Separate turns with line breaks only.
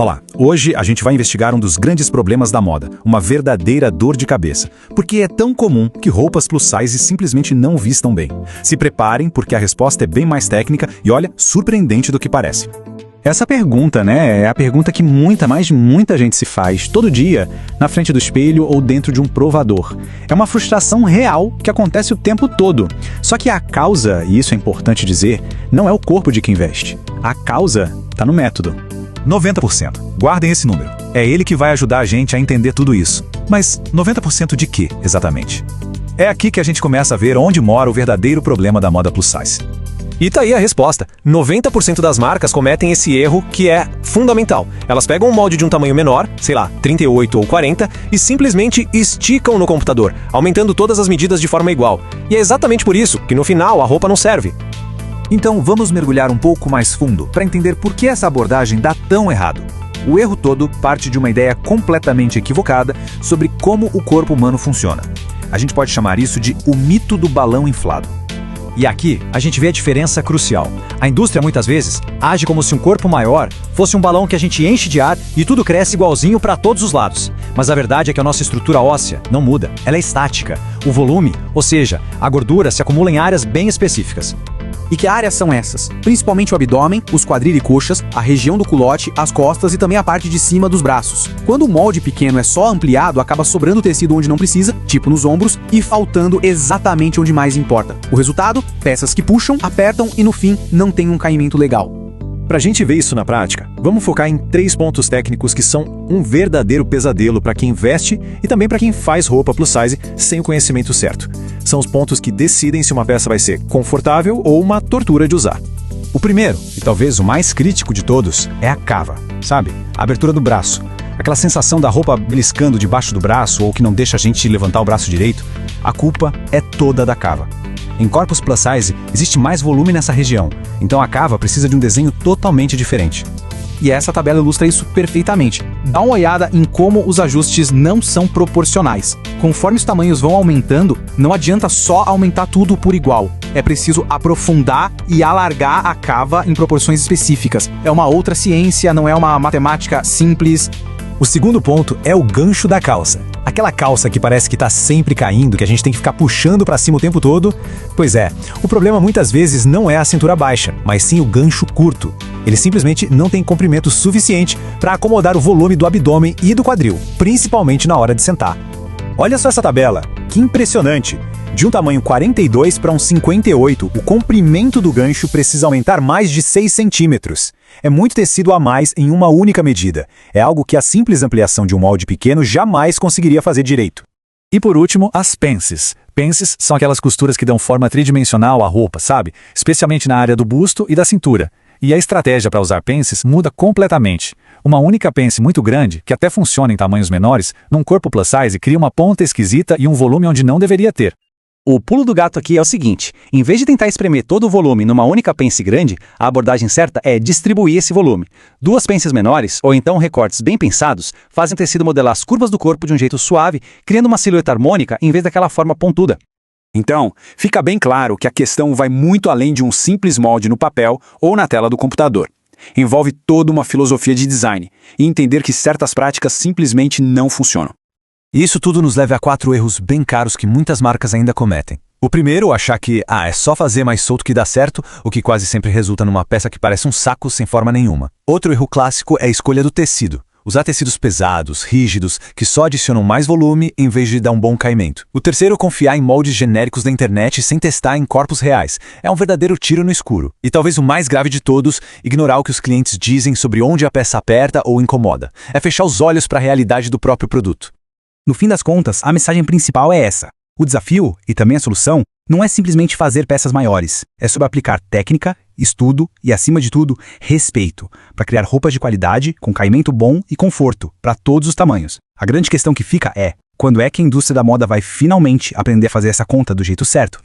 Olá, hoje a gente vai investigar um dos grandes problemas da moda, uma verdadeira dor de cabeça. Porque é tão comum que roupas plus size simplesmente não vistam bem. Se preparem porque a resposta é bem mais técnica e, olha, surpreendente do que parece.
Essa pergunta, é a pergunta que muita gente se faz todo dia na frente do espelho ou dentro de um provador. É uma frustração real que acontece o tempo todo. Só que a causa, e isso é importante dizer, não é o corpo de quem veste. A causa está no método.
90%. Guardem esse número. É ele que vai ajudar a gente a entender tudo isso. Mas 90% de quê, exatamente? É aqui que a gente começa a ver onde mora o verdadeiro problema da moda plus size.
E tá aí a resposta. 90% das marcas cometem esse erro que é fundamental. Elas pegam um molde de um tamanho menor, sei lá, 38 ou 40, e simplesmente esticam no computador, aumentando todas as medidas de forma igual. E é exatamente por isso que no final a roupa não serve.
Então vamos mergulhar um pouco mais fundo para entender por que essa abordagem dá tão errado. O erro todo parte de uma ideia completamente equivocada sobre como o corpo humano funciona. A gente pode chamar isso de o mito do balão inflado.
E aqui, a gente vê a diferença crucial. A indústria, muitas vezes, age como se um corpo maior fosse um balão que a gente enche de ar e tudo cresce igualzinho para todos os lados. Mas a verdade é que a nossa estrutura óssea não muda, ela é estática. O volume, ou seja, a gordura se acumula em áreas bem específicas.
E que áreas são essas? Principalmente o abdômen, os quadris e coxas, a região do culote, as costas e também a parte de cima dos braços. Quando o molde pequeno é só ampliado, acaba sobrando tecido onde não precisa, tipo nos ombros, e faltando exatamente onde mais importa. O resultado? Peças que puxam, apertam e no fim não tem um caimento legal.
Pra gente ver isso na prática, vamos focar em 3 pontos técnicos que são um verdadeiro pesadelo para quem veste e também para quem faz roupa plus size sem o conhecimento certo. São os pontos que decidem se uma peça vai ser confortável ou uma tortura de usar.
O primeiro, e talvez o mais crítico de todos, é a cava, sabe? A abertura do braço. Aquela sensação da roupa beliscando debaixo do braço ou que não deixa a gente levantar o braço direito. A culpa é toda da cava. Em corpos plus size, existe mais volume nessa região, então a cava precisa de um desenho totalmente diferente.
E essa tabela ilustra isso perfeitamente. Dá uma olhada em como os ajustes não são proporcionais. Conforme os tamanhos vão aumentando, não adianta só aumentar tudo por igual. É preciso aprofundar e alargar a cava em proporções específicas. É uma outra ciência, não é uma matemática simples.
O segundo ponto é o gancho da calça. Aquela calça que parece que está sempre caindo, que a gente tem que ficar puxando para cima o tempo todo. Pois é, o problema muitas vezes não é a cintura baixa, mas sim o gancho curto. Ele simplesmente não tem comprimento suficiente para acomodar o volume do abdômen e do quadril, principalmente na hora de sentar. Olha só essa tabela, que impressionante! De um tamanho 42 para um 58, o comprimento do gancho precisa aumentar mais de 6 centímetros. É muito tecido a mais em uma única medida. É algo que a simples ampliação de um molde pequeno jamais conseguiria fazer direito.
E por último, as pences. Pences são aquelas costuras que dão forma tridimensional à roupa, sabe? Especialmente na área do busto e da cintura. E a estratégia para usar pences muda completamente. Uma única pence muito grande, que até funciona em tamanhos menores, num corpo plus size cria uma ponta esquisita e um volume onde não deveria ter.
O pulo do gato aqui é o seguinte: em vez de tentar espremer todo o volume numa única pence grande, a abordagem certa é distribuir esse volume. 2 pences menores, ou então recortes bem pensados, fazem o tecido modelar as curvas do corpo de um jeito suave, criando uma silhueta harmônica em vez daquela forma pontuda.
Então, fica bem claro que a questão vai muito além de um simples molde no papel ou na tela do computador. Envolve toda uma filosofia de design e entender que certas práticas simplesmente não funcionam.
E isso tudo nos leva a 4 erros bem caros que muitas marcas ainda cometem. O primeiro, achar que é só fazer mais solto que dá certo, o que quase sempre resulta numa peça que parece um saco sem forma nenhuma. Outro erro clássico é a escolha do tecido. Usar tecidos pesados, rígidos, que só adicionam mais volume em vez de dar um bom caimento. O terceiro, confiar em moldes genéricos da internet sem testar em corpos reais. É um verdadeiro tiro no escuro. E talvez o mais grave de todos, ignorar o que os clientes dizem sobre onde a peça aperta ou incomoda. É fechar os olhos para a realidade do próprio produto.
No fim das contas, a mensagem principal é essa. O desafio, e também a solução, não é simplesmente fazer peças maiores. É sobre aplicar técnica, estudo e, acima de tudo, respeito, para criar roupas de qualidade, com caimento bom e conforto, para todos os tamanhos. A grande questão que fica é, quando é que a indústria da moda vai finalmente aprender a fazer essa conta do jeito certo?